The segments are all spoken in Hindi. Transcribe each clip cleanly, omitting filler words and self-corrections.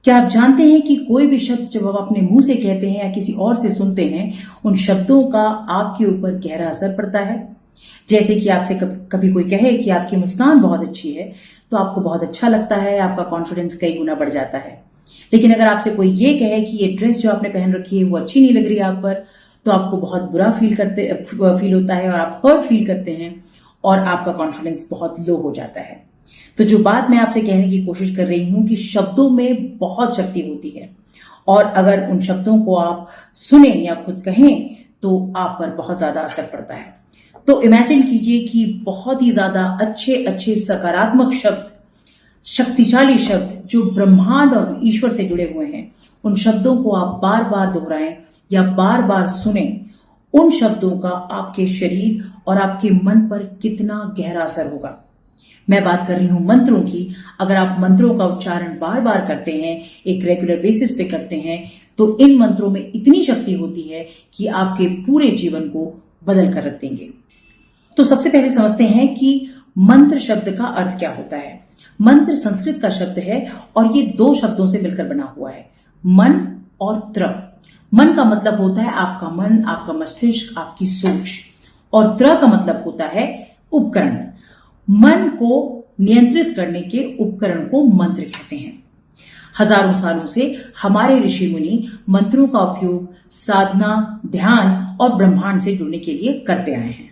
क्या आप जानते हैं कि कोई भी शब्द जब आप अपने मुंह से कहते हैं या किसी और से सुनते हैं, उन शब्दों का आपके ऊपर गहरा असर पड़ता है। जैसे कि आपसे कभी कोई कहे कि आपकी मुस्कान बहुत अच्छी है, तो आपको बहुत अच्छा लगता है, आपका कॉन्फिडेंस कई गुना बढ़ जाता है। लेकिन अगर आपसे कोई ये कहे कि ये ड्रेस जो आपने पहन रखी है वो अच्छी नहीं लग रही आप पर, तो आपको बहुत बुरा फील होता है और आप हर्ट फील करते हैं और आपका कॉन्फिडेंस बहुत लो हो जाता है। तो जो बात मैं आपसे कहने की कोशिश कर रही हूं कि शब्दों में बहुत शक्ति होती है और अगर उन शब्दों को आप सुने या खुद कहें तो आप पर बहुत ज्यादा असर पड़ता है। तो इमेजिन कीजिए कि बहुत ही ज्यादा अच्छे अच्छे सकारात्मक शब्द, शक्तिशाली शब्द जो ब्रह्मांड और ईश्वर से जुड़े हुए हैं, उन शब्दों को आप बार बार दोहराएं या बार बार सुने। उन शब्दों का आपके शरीर और आपके मन पर कितना गहरा असर होगा। मैं बात कर रही हूं मंत्रों की। अगर आप मंत्रों का उच्चारण बार बार करते हैं, एक रेगुलर बेसिस पे करते हैं, तो इन मंत्रों में इतनी शक्ति होती है कि आपके पूरे जीवन को बदल कर रख देंगे। तो सबसे पहले समझते हैं कि मंत्र शब्द का अर्थ क्या होता है। मंत्र संस्कृत का शब्द है और ये दो शब्दों से मिलकर बना हुआ है, मन और त्र। मन का मतलब होता है आपका मन, आपका मस्तिष्क, आपकी सोच, और त्र का मतलब होता है उपकरण। मन को नियंत्रित करने के उपकरण को मंत्र कहते हैं। हजारों सालों से हमारे ऋषि मुनि मंत्रों का उपयोग साधना, ध्यान और ब्रह्मांड से जुड़ने के लिए करते आए हैं।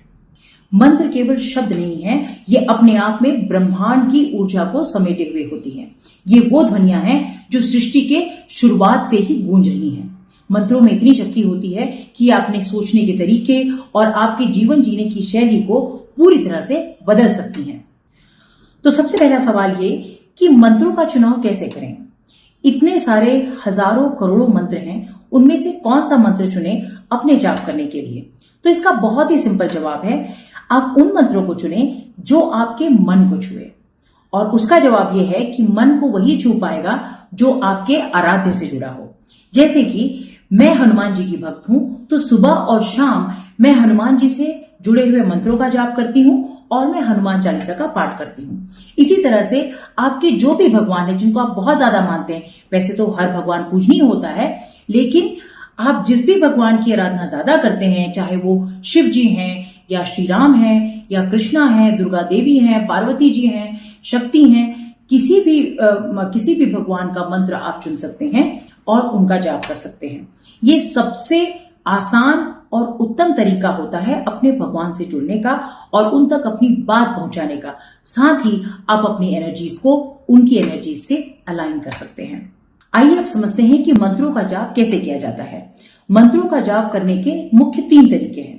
मंत्र केवल शब्द नहीं है, ये अपने आप में ब्रह्मांड की ऊर्जा को समेटे हुए होती हैं। ये वो ध्वनियां हैं जो सृष्टि के शुरुआत से ही गूंज रही हैं। मंत्रों में इतनी शक्ति होती है कि आपने सोचने के तरीके और आपके जीवन जीने की शैली को पूरी तरह से बदल सकती हैं। तो सबसे पहला सवाल ये कि मंत्रों का चुनाव कैसे करें। इतने सारे हजारों करोड़ों मंत्र हैं, उनमें से कौन सा मंत्र चुने अपने जाप करने के लिए। तो इसका बहुत ही सिंपल जवाब है, आप उन मंत्रों को चुने जो आपके मन को छुए। और उसका जवाब यह है कि मन को वही छू पाएगा जो आपके आराध्य से जुड़ा हो। जैसे कि मैं हनुमान जी की भक्त हूं, तो सुबह और शाम मैं हनुमान जी से जुड़े हुए मंत्रों का जाप करती हूं और मैं हनुमान चालीसा का पाठ करती हूं। इसी तरह से आपके जो भी भगवान है जिनको आप बहुत ज्यादा मानते हैं, वैसे तो हर भगवान पूजनीय होता है, लेकिन आप जिस भी भगवान की आराधना ज्यादा करते हैं, चाहे वो शिव जी हैं या श्री राम हैं या कृष्णा हैं, दुर्गा देवी हैं, पार्वती जी हैं, शक्ति हैं, किसी भी भगवान का मंत्र आप चुन सकते हैं और उनका जाप कर सकते हैं। ये सबसे आसान और उत्तम तरीका होता है अपने भगवान से जुड़ने का और उन तक अपनी बात पहुंचाने का। साथ ही आप अपनी एनर्जीज को उनकी एनर्जीज से अलाइन कर सकते हैं। आइए अब समझते हैं कि मंत्रों का जाप कैसे किया जाता है। मंत्रों का जाप करने के मुख्य 3 तरीके हैं।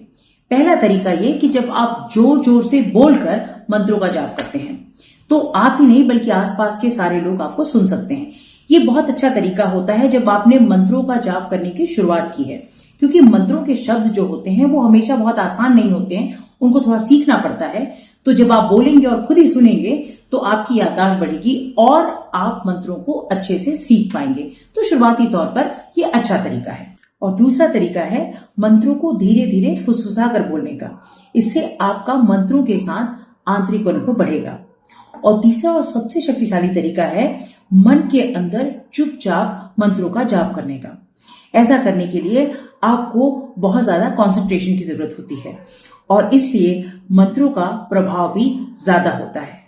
पहला तरीका ये कि जब आप जोर जोर से बोलकर मंत्रों का जाप करते हैं, तो आप ही नहीं बल्कि आसपास के सारे लोग आपको सुन सकते हैं। ये बहुत अच्छा तरीका होता है जब आपने मंत्रों का जाप करने की शुरुआत की है, क्योंकि मंत्रों के शब्द जो होते हैं वो हमेशा बहुत आसान नहीं होते हैं, उनको थोड़ा सीखना पड़ता है। तो जब आप बोलेंगे और खुद ही सुनेंगे तो आपकी याददाश्त बढ़ेगी और आप मंत्रों को अच्छे से सीख पाएंगे। तो शुरुआती तौर पर ये अच्छा तरीका है। और दूसरा तरीका है मंत्रों को धीरे धीरे फुसफुसा कर बोलने का। इससे आपका मंत्रों के साथ आंतरिक अनुभव बढ़ेगा। और तीसरा और सबसे शक्तिशाली तरीका है मन के अंदर चुपचाप मंत्रों का जाप करने का। ऐसा करने के लिए आपको बहुत ज्यादा कंसंट्रेशन की जरूरत होती है और इसलिए मंत्रों का प्रभाव भी ज्यादा होता है।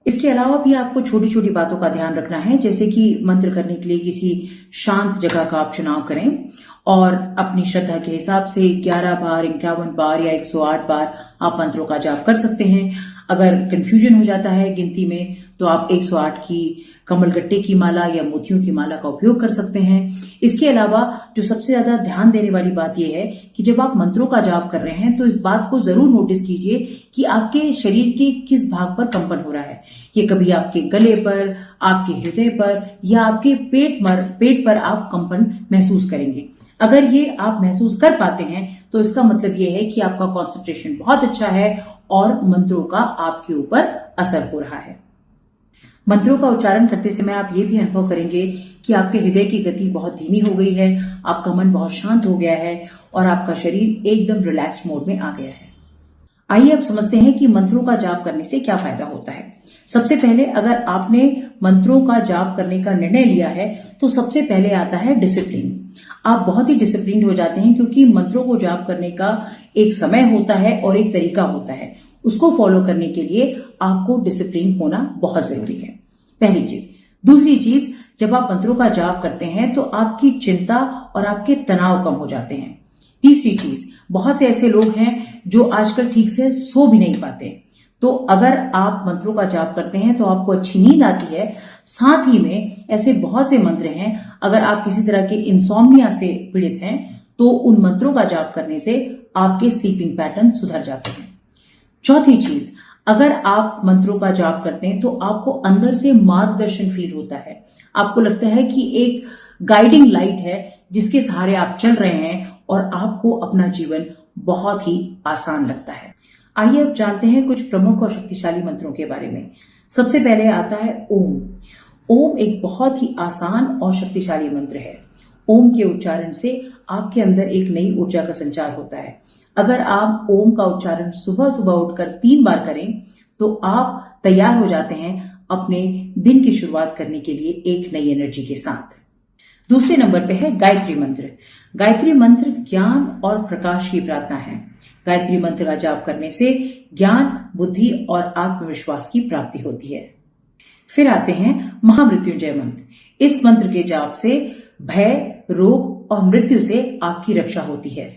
इसके अलावा भी आपको छोटी छोटी बातों का ध्यान रखना है, जैसे कि मंत्र करने के लिए किसी शांत जगह का आप चुनाव करें और अपनी श्रद्धा के हिसाब से 11 बार, 51 बार या 108 बार आप मंत्रों का जाप कर सकते हैं। अगर कंफ्यूजन हो जाता है गिनती में तो आप 108 की कमलगट्टे की माला या मोतियों की माला का उपयोग कर सकते हैं। इसके अलावा जो सबसे ज्यादा ध्यान देने वाली बात यह है कि जब आप मंत्रों का जाप कर रहे हैं तो इस बात को जरूर नोटिस कीजिए कि आपके शरीर के किस भाग पर कंपन हो रहा है। ये कभी आपके गले पर, आपके हृदय पर या आपके पेट पर आप कंपन महसूस करेंगे। अगर ये आप महसूस कर पाते हैं तो इसका मतलब ये है कि आपका कंसंट्रेशन बहुत अच्छा है और मंत्रों का आपके ऊपर असर हो रहा है। मंत्रों का उच्चारण करते समय आप ये भी अनुभव करेंगे कि आपके हृदय की गति बहुत धीमी हो गई है, आपका मन बहुत शांत हो गया है और आपका शरीर एकदम रिलैक्स मोड में आ गया है। आइए अब समझते हैं कि मंत्रों का जाप करने से क्या फायदा होता है। सबसे पहले अगर आपने मंत्रों का जाप करने का निर्णय लिया है तो सबसे पहले आता है डिसिप्लिन। आप बहुत ही डिसिप्लिन हो जाते हैं क्योंकि मंत्रों को जाप करने का एक समय होता है और एक तरीका होता है। उसको फॉलो करने के लिए आपको डिसिप्लिन होना बहुत जरूरी है, पहली चीज। दूसरी चीज, जब आप मंत्रों का जाप करते हैं तो आपकी चिंता और आपके तनाव कम हो जाते हैं। तीसरी चीज, बहुत से ऐसे लोग हैं जो आजकल ठीक से सो भी नहीं पाते, तो अगर आप मंत्रों का जाप करते हैं तो आपको अच्छी नींद आती है। साथ ही में ऐसे बहुत से मंत्र हैं, अगर आप किसी तरह के इंसोम्निया से पीड़ित हैं तो उन मंत्रों का जाप करने से आपके स्लीपिंग पैटर्न सुधर जाते हैं। चौथी चीज, अगर आप मंत्रों का जाप करते हैं तो आपको अंदर से मार्गदर्शन फील होता है। आपको लगता है कि एक गाइडिंग लाइट है जिसके सहारे आप चल रहे हैं और आपको अपना जीवन बहुत ही आसान लगता है। आइए अब जानते हैं कुछ प्रमुख और शक्तिशाली मंत्रों के बारे में। सबसे पहले आता है ओम। ओम एक बहुत ही आसान और शक्तिशाली मंत्र है। ओम के उच्चारण से आपके अंदर एक नई ऊर्जा का संचार होता है। अगर आप ओम का उच्चारण सुबह सुबह उठकर 3 बार करें तो आप तैयार हो जाते हैं अपने दिन की शुरुआत करने के लिए एक नई एनर्जी के साथ। दूसरे नंबर पे है गायत्री मंत्र। गायत्री मंत्र ज्ञान और प्रकाश की प्रार्थना है। गायत्री मंत्र का जाप करने से ज्ञान, बुद्धि और आत्मविश्वास की प्राप्ति होती है। फिर आते हैं महामृत्युंजय मंत्र। इस मंत्र के जाप से भय, रोग और मृत्यु से आपकी रक्षा होती है।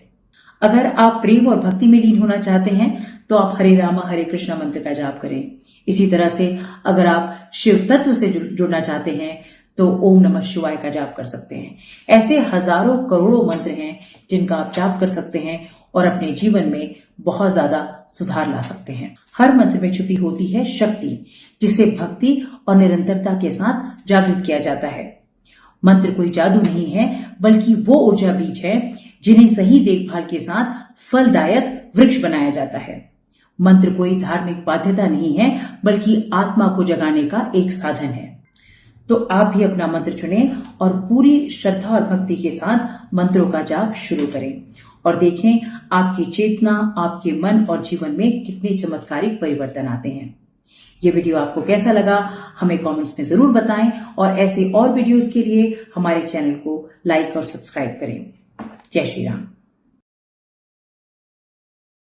अगर आप प्रेम और भक्ति में लीन होना चाहते हैं तो आप हरे रामा हरे कृष्णा मंत्र का जाप करें। इसी तरह से अगर आप शिव तत्व से जुड़ना चाहते हैं तो ओम नमः शिवाय का जाप कर सकते हैं। ऐसे हजारों करोड़ों मंत्र हैं जिनका आप जाप कर सकते हैं और अपने जीवन में बहुत ज्यादा सुधार ला सकते हैं। हर मंत्र में छुपी होती है शक्ति, जिसे भक्ति और निरंतरता के साथ जागृत किया जाता है। मंत्र कोई जादू नहीं है, बल्कि वो ऊर्जा बीज है जिन्हें सही देखभाल के साथ फलदायक वृक्ष बनाया जाता है। मंत्र कोई धार्मिक बाध्यता नहीं है, बल्कि आत्मा को जगाने का एक साधन है। तो आप भी अपना मंत्र चुनें और पूरी श्रद्धा और भक्ति के साथ मंत्रों का जाप शुरू करें और देखें आपकी चेतना, आपके मन और जीवन में कितने चमत्कारिक परिवर्तन आते हैं। ये वीडियो आपको कैसा लगा हमें कमेंट्स में जरूर बताएं और ऐसे और वीडियोस के लिए हमारे चैनल को लाइक और सब्सक्राइब करें। जय श्री राम।